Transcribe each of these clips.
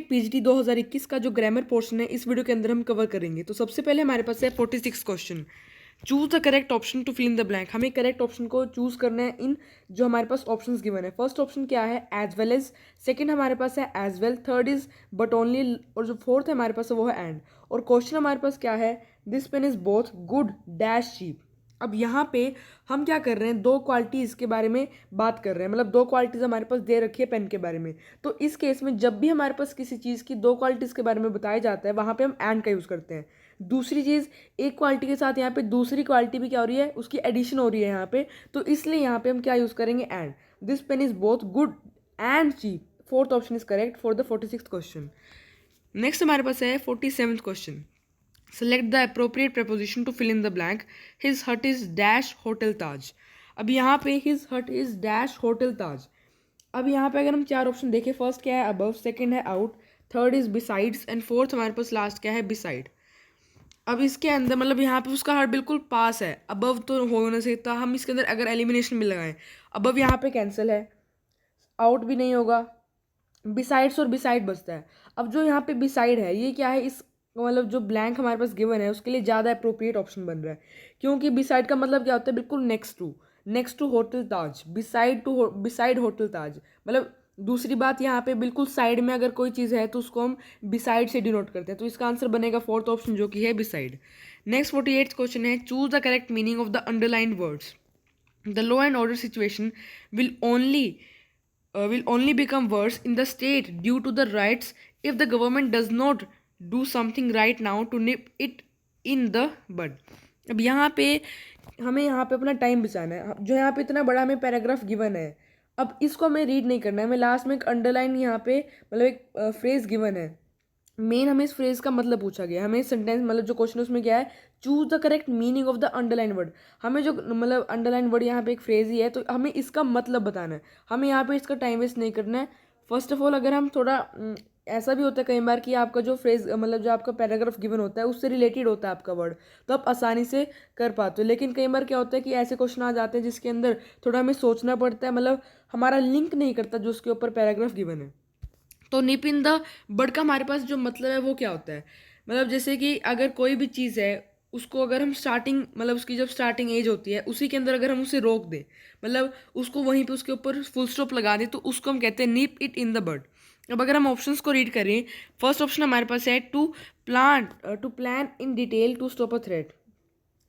PGT 2021 का जो grammar portion है इस वीडियो के अंदर हम कवर करेंगे। तो सबसे पहले हमारे पास है 46 question. Choose the correct option to fill in the blank. हमें करेक्ट ऑप्शन को चूज करना है इन जो हमारे पास ऑप्शंस गिवन है। फर्स्ट ऑप्शन क्या है, एज वेल एज। सेकंड हमारे पास है as well. Third is but only. और जो फोर्थ है हमारे पास है वो है एंड। और क्वेश्चन हमारे पास क्या है, this pen is both good dash cheap. अब यहाँ पे हम क्या कर रहे हैं, दो क्वालिटीज़ के बारे में बात कर रहे हैं, मतलब दो क्वालिटीज़ हमारे पास दे रखी है पेन के बारे में। तो इस केस में जब भी हमारे पास किसी चीज़ की दो क्वालिटीज़ के बारे में बताया जाता है वहाँ पे हम एंड का यूज़ करते हैं। दूसरी चीज़, एक क्वालिटी के साथ यहाँ पे दूसरी क्वालिटी भी क्या हो रही है, उसकी एडिशन हो रही है यहाँ पे, तो इसलिए यहाँ पे हम क्या यूज़ करेंगे, and. This pen is both good and cheap. Fourth option is correct for the 46th question. Next हमारे पास है 47th question. Select the appropriate preposition to fill in the blank. His hut is dash hotel Taj. अब यहाँ पे his hut is dash hotel Taj. अब यहाँ पे अगर हम चार ऑप्शन देखें, फर्स्ट क्या है above, सेकंड है out, third is besides and fourth हमारे पास लास्ट क्या है beside. अब इसके अंदर मतलब यहाँ पे उसका हट बिल्कुल पास है, अबव तो हो नहीं सकता। हम इसके अंदर अगर एलिमिनेशन भी लगाएं, अबव यहाँ पे कैंसिल है, आउट भी नहीं होगा, बिसाइड्स और बिसाइड बचता है। अब जो यहाँ पे बिसाइड है ये क्या है, इस मतलब जो ब्लैंक हमारे पास गिवन है उसके लिए ज़्यादा अप्रोप्रिएट ऑप्शन बन रहा है, क्योंकि बिसाइड का मतलब क्या होता है, बिल्कुल next to hotel Taj, beside hotel Taj. मतलब दूसरी बात, यहाँ पे बिल्कुल साइड में अगर कोई चीज़ है तो उसको हम बिसाइड से डिनोट करते हैं। तो इसका आंसर बनेगा फोर्थ ऑप्शन जो कि है बिसाइड। नेक्स्ट 48th क्वेश्चन है, choose the correct meaning of the underlined words. The law and order situation will only become worse in the state due to the riots if the government does not do something right now to nip it in the bud. अब यहाँ पे हमें यहाँ पे अपना time बचाना है। जो यहाँ पे इतना बड़ा हमें पैराग्राफ गिवन है, अब इसको हमें रीड नहीं करना है, हमें लास्ट में एक अंडरलाइन यहाँ पे मतलब एक फ्रेज गिवन है। मेन हमें इस फ्रेज का मतलब पूछा गया, हमें सेंटेंस मतलब जो क्वेश्चन उसमें क्या है, choose the correct meaning of the underline word. हमें जो मतलब अंडरलाइन वर्ड यहाँ पे एक फ्रेज ही है तो हमें इसका मतलब बताना है, हमें यहाँ पे इसका टाइम वेस्ट नहीं करना है। फर्स्ट ऑफ ऑल अगर हम थोड़ा ऐसा भी होता है कई बार कि आपका जो फ्रेज मतलब जो आपका पैराग्राफ गिवन होता है उससे रिलेटेड होता है आपका वर्ड, तो आप आसानी से कर पाते हो। लेकिन कई बार क्या होता है कि ऐसे क्वेश्चन आ जाते हैं जिसके अंदर थोड़ा हमें सोचना पड़ता है, मतलब हमारा लिंक नहीं करता जो उसके ऊपर पैराग्राफ गिवन है। तो निप इन द बड का हमारे पास जो मतलब है वो क्या होता है, मतलब जैसे कि अगर कोई भी चीज़ है उसको अगर हम स्टार्टिंग मतलब उसकी जब स्टार्टिंग एज होती है उसी के अंदर अगर हम उसे रोक दें, मतलब उसको वहीं पे उसके ऊपर फुल स्टॉप लगा दें, तो उसको हम कहते हैं निप इट इन द बड। अब अगर हम ऑप्शंस को रीड करें, फर्स्ट ऑप्शन हमारे पास है to plan in detail to stop a threat,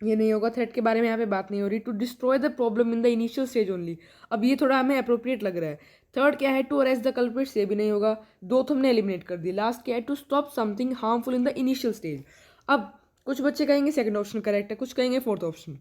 ये नहीं होगा, थ्रेट के बारे में यहाँ पे बात नहीं हो रही। To destroy the problem in the initial stage only, अब ये थोड़ा हमें अप्रोप्रिएट लग रहा है। थर्ड क्या है, टू अरेस्ट द कल्प्रिट्स, ये भी नहीं होगा, दो तो हमने एलिमिनेट कर दी। लास्ट क्या है, to stop something harmful in the initial stage. अब कुछ बच्चे कहेंगे सेकंड ऑप्शन करेक्ट है, कुछ कहेंगे फोर्थ ऑप्शन।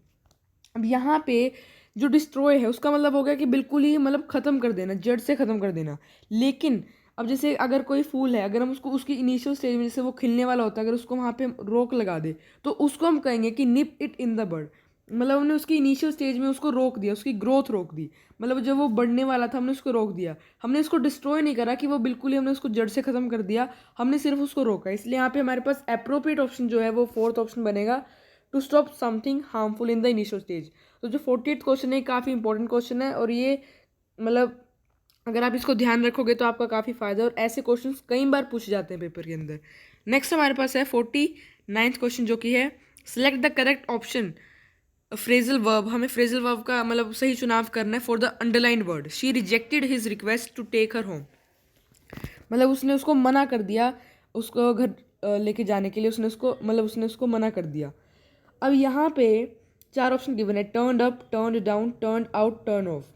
अब यहाँ पे जो डिस्ट्रॉय है उसका मतलब हो गया कि बिल्कुल ही मतलब ख़त्म कर देना, जड़ से ख़त्म कर देना। लेकिन अब जैसे अगर कोई फूल है, अगर हम उसको उसकी इनिशियल स्टेज में जैसे वो खिलने वाला होता है, अगर उसको वहाँ पे हम रोक लगा दे तो उसको हम कहेंगे कि निप इट इन द बड। मतलब हमने उसकी इनिशियल स्टेज में उसको रोक दिया, उसकी ग्रोथ रोक दी, मतलब जब वो बढ़ने वाला था हमने उसको रोक दिया। हमने उसको डिस्ट्रॉय नहीं करा कि वो बिल्कुल ही हमने उसको जड़ से ख़त्म कर दिया, हमने सिर्फ उसको रोका। इसलिए यहाँ पे हमारे पास अप्रोप्रिएट ऑप्शन जो है वो फोर्थ ऑप्शन बनेगा, to stop something harmful in the initial stage. तो जो 48th क्वेश्चन है काफ़ी इंपॉर्टेंट क्वेश्चन है, और ये मतलब अगर आप इसको ध्यान रखोगे तो आपका काफ़ी फ़ायदा है, और ऐसे क्वेश्चन कई बार पूछे जाते हैं पेपर के अंदर। नेक्स्ट हमारे पास है 49th क्वेश्चन जो कि है, select the correct option phrasal verb. हमें फ्रेजल वर्ब का मतलब सही चुनाव करना है for the underlined word. She rejected his request to take her home, मतलब उसने उसको मना कर दिया उसको घर लेके जाने के लिए, उसने उसको मना कर दिया। अब यहाँ पे चार ऑप्शन गिवन है, turn up, turn down, turn out, turn off.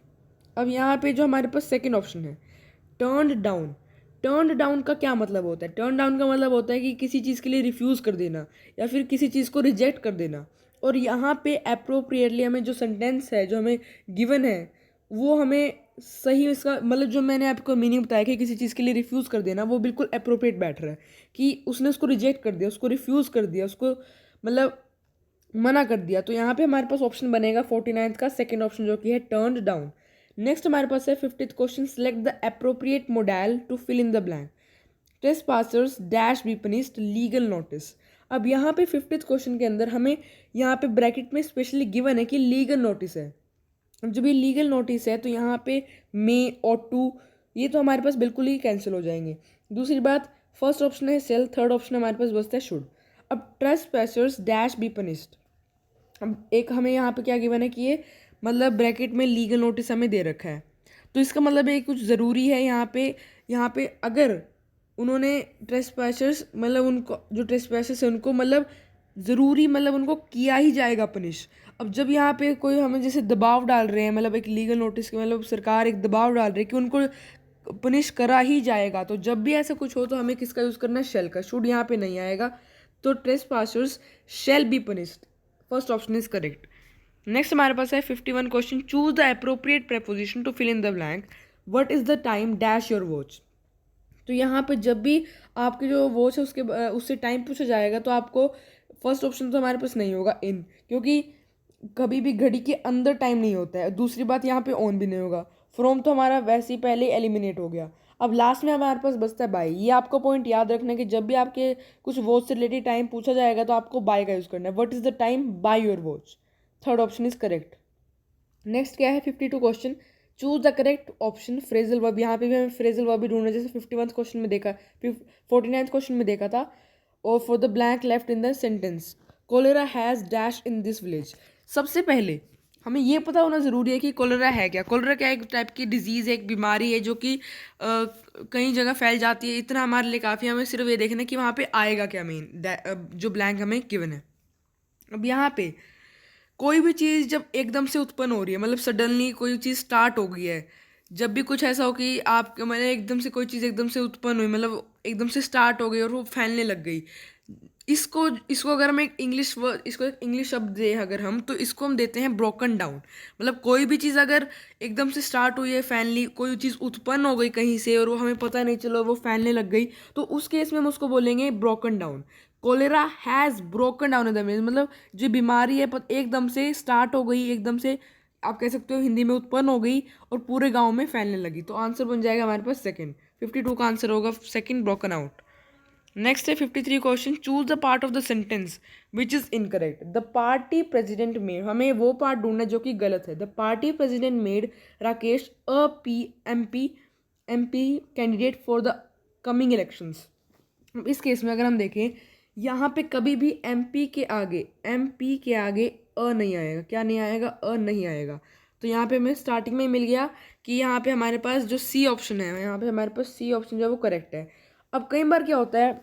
अब यहाँ पे जो हमारे पास सेकंड ऑप्शन है टर्न डाउन, टर्न डाउन का क्या मतलब होता है, टर्न डाउन का मतलब होता है कि किसी चीज़ के लिए रिफ्यूज़ कर देना या फिर किसी चीज़ को रिजेक्ट कर देना। और यहाँ पे अप्रोप्रिएटली हमें जो सेंटेंस है जो हमें गिवन है वो हमें सही इसका मतलब जो मैंने आपको मीनिंग बताया कि किसी चीज़ के लिए रिफ्यूज़ कर देना, वो बिल्कुल अप्रोप्रिएट बैठ रहा है कि उसने उसको रिजेक्ट कर दिया, उसको रिफ्यूज़ कर दिया, उसको मतलब मना कर दिया। तो यहाँ पे हमारे पास ऑप्शन बनेगा 49th का सेकंड ऑप्शन जो कि है टर्न डाउन। नेक्स्ट हमारे पास है 50th question, select the appropriate modal to fill in the blank. Trespassers dash be punished, legal notice. अब यहाँ पे 50th क्वेश्चन के अंदर हमें यहाँ पे ब्रैकेट में स्पेशली गिवन है कि लीगल नोटिस है। जब ये लीगल नोटिस है तो यहाँ पे मे और टू ये तो हमारे पास बिल्कुल ही कैंसिल हो जाएंगे। दूसरी बात, फर्स्ट ऑप्शन है सेल, थर्ड ऑप्शन हमारे पास बचता है शुड। अब ट्रेसपैसर्स डैश बी पनिश्ड। अब एक हमें यहाँ पे क्या गिवन है कि ये मतलब ब्रैकेट में लीगल नोटिस हमें दे रखा है, तो इसका मतलब ये कुछ ज़रूरी है यहाँ पे अगर उन्होंने ट्रेसपैसर्स मतलब उनको जो ट्रेसपैसर्स है उनको मतलब ज़रूरी मतलब उनको किया ही जाएगा पनिश। अब जब यहाँ पे कोई हमें जैसे दबाव डाल रहे हैं, मतलब एक लीगल नोटिस के मतलब सरकार एक दबाव डाल रही है कि उनको पनिश करा ही जाएगा, तो जब भी ऐसा कुछ हो तो हमें किसका यूज़ करना है, शेल का। शुड यहाँ पे नहीं आएगा, तो trespassers shall be punished, first option is correct. Next हमारे पास है 51 question, choose the appropriate preposition to fill in the blank, what is the time dash your watch. तो यहाँ पे जब भी आपकी जो वॉच है उससे टाइम पूछा जाएगा तो आपको फर्स्ट ऑप्शन तो हमारे पास नहीं होगा इन, क्योंकि कभी भी घड़ी के अंदर टाइम नहीं होता है। दूसरी बात यहाँ पे ऑन भी नहीं होगा, फ्रॉम तो हमारा वैसे ही पहले एलिमिनेट हो गया। अब लास्ट में हमारे पास बचता है बाय। ये आपको पॉइंट याद रखना है कि जब भी आपके कुछ वॉच से रिलेटेड टाइम पूछा जाएगा तो आपको बाय का यूज़ करना है, what is the time by your watch, third option is correct. Next क्या है 52 question, choose the correct option phrasal verb. यहाँ पे भी हमें फ्रेजल वर्ब ही ढूंढना है, जैसे 51 क्वेश्चन में देखा, 49 क्वेश्चन में देखा था। और for the blank left in the sentence, cholera has dash in this village. सबसे पहले हमें ये पता होना ज़रूरी है कि कोलेरा है क्या। कोलेरा क्या एक टाइप की डिजीज़ है, एक बीमारी है जो कि कई जगह फैल जाती है। इतना हमारे लिए काफ़ी, हमें सिर्फ ये देखना है कि वहाँ पे आएगा क्या मेन, जो ब्लैंक हमें गिवन है। अब यहाँ पे कोई भी चीज़ जब एकदम से उत्पन्न हो रही है, मतलब सडनली कोई चीज़ स्टार्ट हो गई है, जब भी कुछ ऐसा हो कि आप मतलब एकदम से कोई चीज़ एकदम से उत्पन्न हुई, मतलब एकदम से स्टार्ट हो गई और वो फैलने लग गई, इसको इसको अगर हम एक इंग्लिश वर्ड, इसको एक इंग्लिश शब्द दे अगर हम, तो इसको हम देते हैं ब्रोकन डाउन। मतलब कोई भी चीज़ अगर एकदम से स्टार्ट हुई है फैलनी, कोई चीज़ उत्पन्न हो गई कहीं से और वो हमें पता नहीं चलो वो फैलने लग गई, तो उस केस में हम उसको बोलेंगे broken down. Cholera has broken down in the means, मतलब जो बीमारी है एकदम से स्टार्ट हो गई, एकदम से आप कह सकते हो हिंदी में उत्पन्न हो गई और पूरे गांव में फैलने लगी। तो आंसर बन जाएगा हमारे पास सेकंड, 52 का आंसर होगा सेकंड, ब्रोकन आउट। नेक्स्ट है 53 question, choose the part of the sentence which is incorrect. The party president made, हमें वो पार्ट ढूंढना है जो कि गलत है। The party president made Rakesh a P M P candidate for the coming elections. इस केस में अगर हम देखें, यहाँ पे कभी भी एमपी के आगे अ नहीं आएगा। क्या नहीं आएगा? अ नहीं आएगा। तो यहाँ पे हमें स्टार्टिंग में ही मिल गया कि यहाँ पे हमारे पास जो सी ऑप्शन है, यहाँ पे हमारे पास सी ऑप्शन जो है वो करेक्ट है। अब कई बार क्या होता है,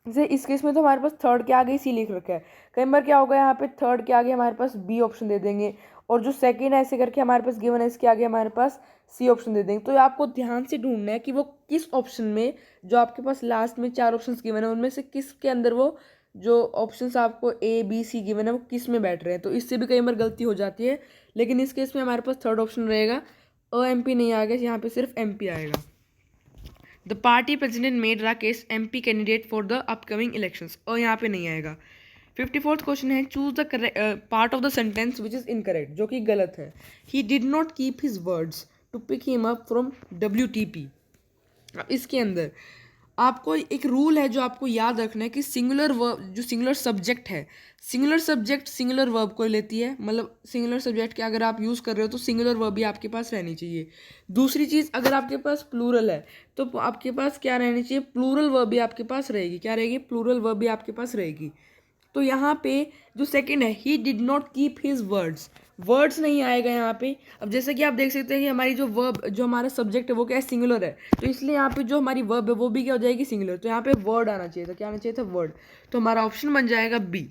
जैसे इस केस में तो हमारे पास थर्ड के आगे ही सी लिख रखा है, कई बार क्या होगा यहाँ पे थर्ड के आगे हमारे पास बी ऑप्शन दे देंगे, और जो सेकंड है ऐसे करके हमारे पास गिवन है इसके आगे हमारे पास सी ऑप्शन दे देंगे। तो आपको ध्यान से ढूंढना है कि वो किस ऑप्शन में, जो आपके पास लास्ट में 4 ऑप्शंस गिवन है उनमें से किस के अंदर वो जो ऑप्शंस आपको ए बी सी गिवन है वो किस में बैठ रहे हैं। तो इससे भी कई बार गलती हो जाती है, लेकिन इस केस में हमारे पास थर्ड ऑप्शन रहेगा, अ एम पी नहीं आएगा, यहाँ पे सिर्फ एम पी आएगा। The party president made Rakesh MP candidate for the upcoming elections, और यहाँ पे नहीं आएगा। 54th क्वेश्चन है, choose the part of the sentence which is incorrect, जो कि गलत है। He did not keep his words to pick him up from WTP। अब इसके अंदर आपको एक रूल है जो आपको याद रखना है कि सिंगुलर वर्ब, जो सिंगुलर सब्जेक्ट है, सिंगुलर सब्जेक्ट सिंगुलर वर्ब को लेती है। मतलब सिंगुलर सब्जेक्ट के अगर आप यूज़ कर रहे हो तो सिंगुलर वर्ब भी आपके पास रहनी चाहिए। दूसरी चीज़, अगर आपके पास प्लूरल है तो आपके पास क्या रहनी चाहिए, प्लूरल वर्ब भी आपके पास रहेगी। क्या रहेगी? प्लूरल वर्ब भी आपके पास रहेगी। तो यहाँ पे जो सेकंड है, he did not keep his words, words नहीं आएगा यहाँ पे। अब जैसे कि आप देख सकते हैं कि हमारी जो वर्ब, जो हमारा सब्जेक्ट है वो क्या है, सिंगुलर है, तो इसलिए यहाँ पे जो हमारी वर्ब है वो भी क्या हो जाएगी, सिंगुलर। तो यहाँ पे वर्ड आना चाहिए था, क्या आना चाहिए था, वर्ड। तो हमारा ऑप्शन बन जाएगा बी,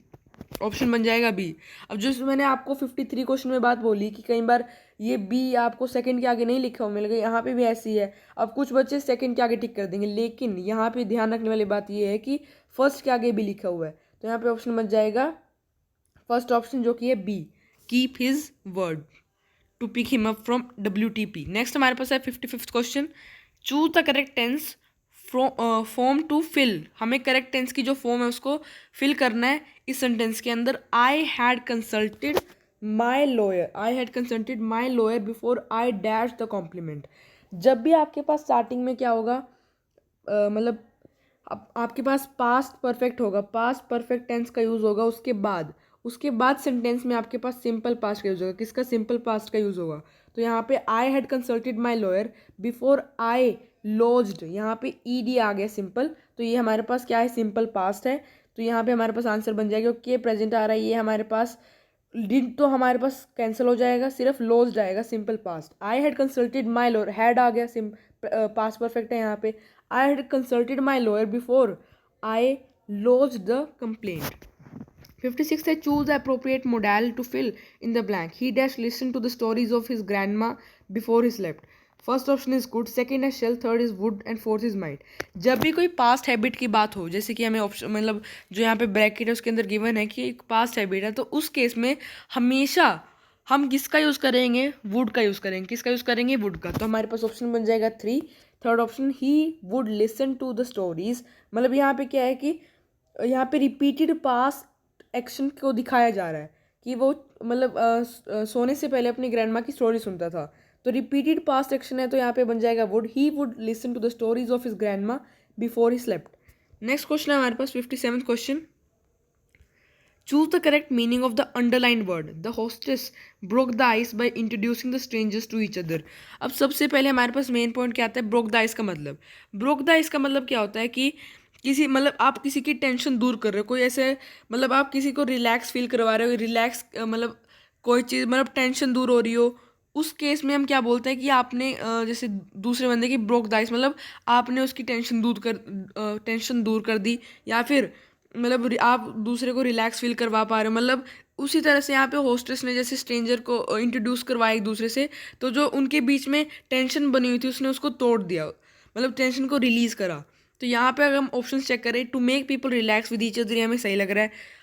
ऑप्शन बन जाएगा बी। अब जो मैंने आपको 53 क्वेश्चन में बात बोली कि कई बार ये बी आपको सेकंड के आगे नहीं लिखा हो, मिल गई, यहाँ पे भी ऐसी है। अब कुछ बच्चे सेकंड के आगे टिक कर देंगे, लेकिन यहाँ पे ध्यान रखने वाली बात ये है कि फर्स्ट के आगे भी लिखा हुआ है। तो यहाँ पे ऑप्शन बन जाएगा फर्स्ट ऑप्शन जो कि है B, keep his word to pick him up from WTP। Next हमारे पास है 55th question, choose the correct tense form to fill. हमें करेक्ट टेंस की जो फॉर्म है उसको फिल करना है इस सेंटेंस के अंदर। I had consulted my lawyer, I had consulted my lawyer before I dash the compliment. जब भी आपके पास स्टार्टिंग में क्या होगा, मतलब आपके पास पास्ट परफेक्ट होगा, पास्ट परफेक्ट टेंस का यूज़ होगा, उसके बाद सेंटेंस में आपके पास सिंपल पास्ट का यूज़ होगा। किसका? सिंपल पास्ट का यूज़ होगा। तो यहाँ पे I had consulted my lawyer before I lodged, यहाँ पे ईडी आ गया सिंपल, तो ये हमारे पास क्या है, सिंपल पास्ट है। तो यहाँ पे हमारे पास आंसर बन जाएगा, ओके प्रेजेंट आ रहा है, ये हमारे पास डिड तो हमारे पास कैंसिल हो जाएगा, सिर्फ लॉज्ड आएगा simple past. I had consulted my lawyer, had आ गया पास्ट परफेक्ट है यहाँ पे। I had consulted my lawyer before I lodged the complaint. 56 है, choose the appropriate modal to fill in the blank. He dash listen to the stories of his grandma before his left. First option is good, second है shall, third is would and fourth is might. जब भी कोई past habit की बात हो, जैसे कि हमें ऑप्शन मतलब जो यहाँ पे ब्रैकेट है उसके अंदर गिवन है कि एक पास्ट हैबिट है, तो उस केस में हमेशा हम किसका यूज़ करेंगे, वुड का यूज़ करेंगे। किसका यूज़ करेंगे, वुड का। तो हमारे पास ऑप्शन बन जाएगा 3। Third option, he would listen to the stories, मतलब यहाँ पे क्या है कि यहाँ पे रिपीटेड पास्ट एक्शन को दिखाया जा रहा है कि वो मतलब सोने से पहले अपनी ग्रैंड माँ की स्टोरी सुनता था, तो रिपीटेड पास्ट एक्शन है, तो यहाँ पे बन जाएगा would. He would listen to the stories of his grandma before he slept. Next question है हमारे पास 57th question. Choose the correct meaning of the underline word. The hostess broke the ice by introducing the strangers to each other. अब सबसे पहले हमारे पास main point क्या आता है, ब्रोक द आइस का मतलब। ब्रोक द आइस का मतलब क्या होता है कि किसी मतलब आप किसी की टेंशन दूर कर रहे हो, कोई ऐसे मतलब आप किसी को रिलैक्स फील करवा रहे हो, रिलैक्स मतलब कोई चीज़ मतलब टेंशन दूर हो रही हो, उस केस में हम क्या बोलते हैं कि आपने जैसे दूसरे बंदे की ब्रोक द आइस मतलब आपने उसकी टेंशन दूर कर दी, या फिर मतलब आप दूसरे को रिलैक्स फील करवा पा रहे हो। मतलब उसी तरह से यहाँ पे होस्टेस ने जैसे स्ट्रेंजर को इंट्रोड्यूस करवाया एक दूसरे से, तो जो उनके बीच में टेंशन बनी हुई थी उसने उसको तोड़ दिया, मतलब टेंशन को रिलीज़ करा। तो यहाँ पे अगर हम ऑप्शन चेक करें, to make people relax with each other, हमें सही लग रहा है।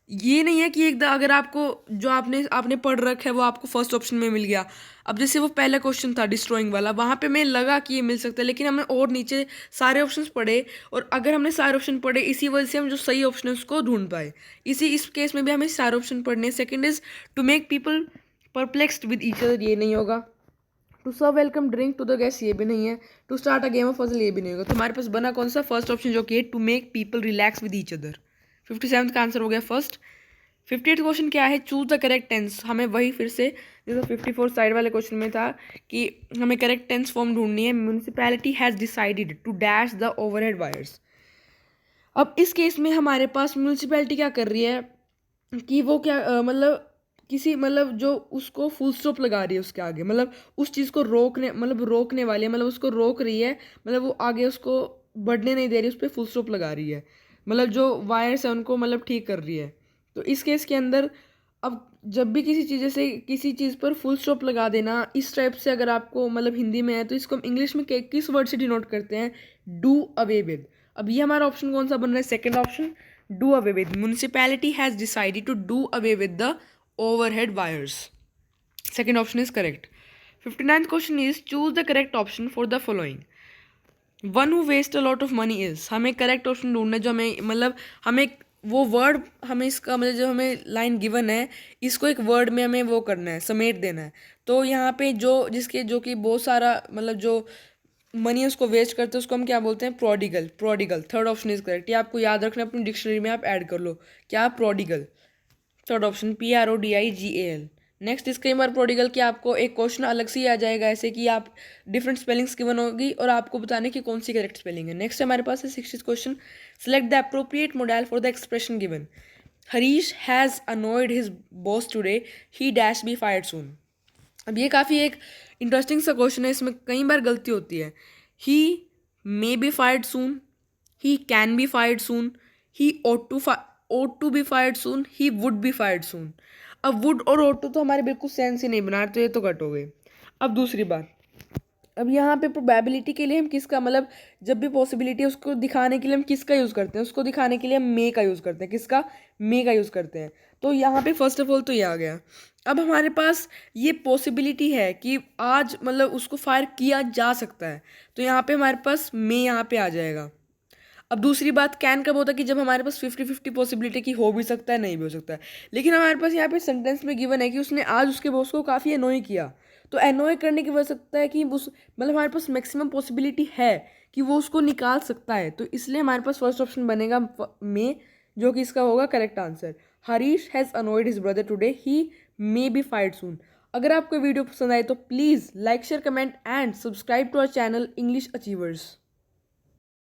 ये नहीं है कि अगर आपको जो आपने पढ़ रखा है वो आपको फर्स्ट ऑप्शन में मिल गया। अब जैसे वो पहला क्वेश्चन था डिस्ट्रॉइंग वाला, वहाँ पे मैं लगा कि ये मिल सकता है, लेकिन हमने और नीचे सारे ऑप्शंस पढ़े, और अगर हमने सारे ऑप्शन पढ़े इसी वजह से हम जो सही ऑप्शन है उसको ढूंढ पाए। इस केस में भी हमें सारे ऑप्शन पढ़ने। Second is to make people perplexed with each other, ये नहीं होगा। To serve welcome drink to the guest, ये भी नहीं है। To start a game of puzzle, ये भी नहीं होगा। तो हमारे पास बना कौन सा, फर्स्ट ऑप्शन, जो कि है to make people relax with each other. 57th का आंसर हो गया फर्स्ट। 58th क्वेश्चन क्या है, चूज द करेक्ट टेंस। हमें वही फिर से जैसे 54 साइड वाले क्वेश्चन में था कि हमें करेक्ट टेंस फॉर्म ढूंढनी है। Municipality has decided to dash the overhead wires. अब इस केस में हमारे पास म्यूनिसिपैलिटी क्या कर रही है कि वो क्या मतलब किसी मतलब जो उसको फुल स्टॉप लगा रही है उसके आगे, मतलब उस चीज़ को रोकने वाली है, मतलब उसको रोक रही है, मतलब वो आगे उसको बढ़ने नहीं दे रही, उस पर फुल स्टॉप लगा रही है, मतलब जो वायर्स है उनको मतलब ठीक कर रही है। तो इस केस के अंदर अब जब भी किसी चीज़ से किसी चीज़ पर फुल स्टॉप लगा देना इस टाइप से, अगर आपको मतलब हिंदी में है तो इसको हम इंग्लिश में किस वर्ड से डिनोट करते हैं, डू अवे विद। अब ये हमारा ऑप्शन कौन सा बन रहा है, second option, do away with. Municipality has decided to do away with the overhead wires. Second option is correct. 59th question is choose the correct option for the following. One who waste a lot of money is, हमें correct option ढूंढना है जो हमें मतलब हमें वो word हमें इसका मतलब जो हमें लाइन गिवन है इसको एक वर्ड में हमें वो करना है, समेट देना है। तो यहाँ पे जो कि बहुत सारा मतलब जो मनी उसको वेस्ट करते हैं उसको हम क्या बोलते हैं, prodigal. Third option is correct. ये आपको याद रखना, अपनी डिक्शनरी में आप ऐड कर लो, क्या, prodigal. Third option PRODIGAL। Next disclaimer prodigal की आपको एक क्वेश्चन अलग से ही आ जाएगा, ऐसे कि आप डिफरेंट स्पेलिंग्स गिवन होगी और आपको बताने की कौन सी करेक्ट स्पेलिंग है। नेक्स्ट हमारे पास है 60th question, select the appropriate modal for the expression given. Harish has annoyed his boss today, he dash be fired soon. अब ये काफ़ी एक इंटरेस्टिंग सा क्वेश्चन है, इसमें कई बार गलती होती है। He may be fired soon, he can be fired soon, he ought to be fired soon, he would be fired soon। अब would और ought to तो हमारे बिल्कुल सेंस ही नहीं बना रहे, तो ये तो कट हो गए। अब दूसरी बात, अब यहाँ पे प्रोबेबिलिटी के लिए हम किसका मतलब जब भी पॉसिबिलिटी है उसको दिखाने के लिए हम किसका यूज़ करते हैं, उसको दिखाने के लिए हम मे का यूज़ करते हैं। किसका, मे का यूज़ करते हैं। तो यहाँ पे फर्स्ट ऑफ ऑल तो ये आ गया। अब हमारे पास ये पॉसिबिलिटी है कि आज मतलब उसको फायर किया जा सकता है, तो यहाँ पे हमारे पास मे यहाँ पे आ जाएगा। अब दूसरी बात, कैन कब होता है कि जब हमारे पास 50-50 पॉसिबिलिटी की हो भी सकता है नहीं भी हो सकता है, लेकिन हमारे पास यहाँ पे सेंटेंस में गिवन है कि उसने आज उसके बॉस को काफ़ी अनोय किया, तो अनोय करने की वजह सकता है कि उस मतलब हमारे पास मैक्सिमम पॉसिबिलिटी है कि वो उसको निकाल सकता है, तो इसलिए हमारे पास फर्स्ट ऑप्शन बनेगा मे, जो कि इसका होगा correct answer. Harish has annoyed his brother today, he may be fired soon. अगर आपको वीडियो पसंद आए तो please like share comment and subscribe to our channel English achievers.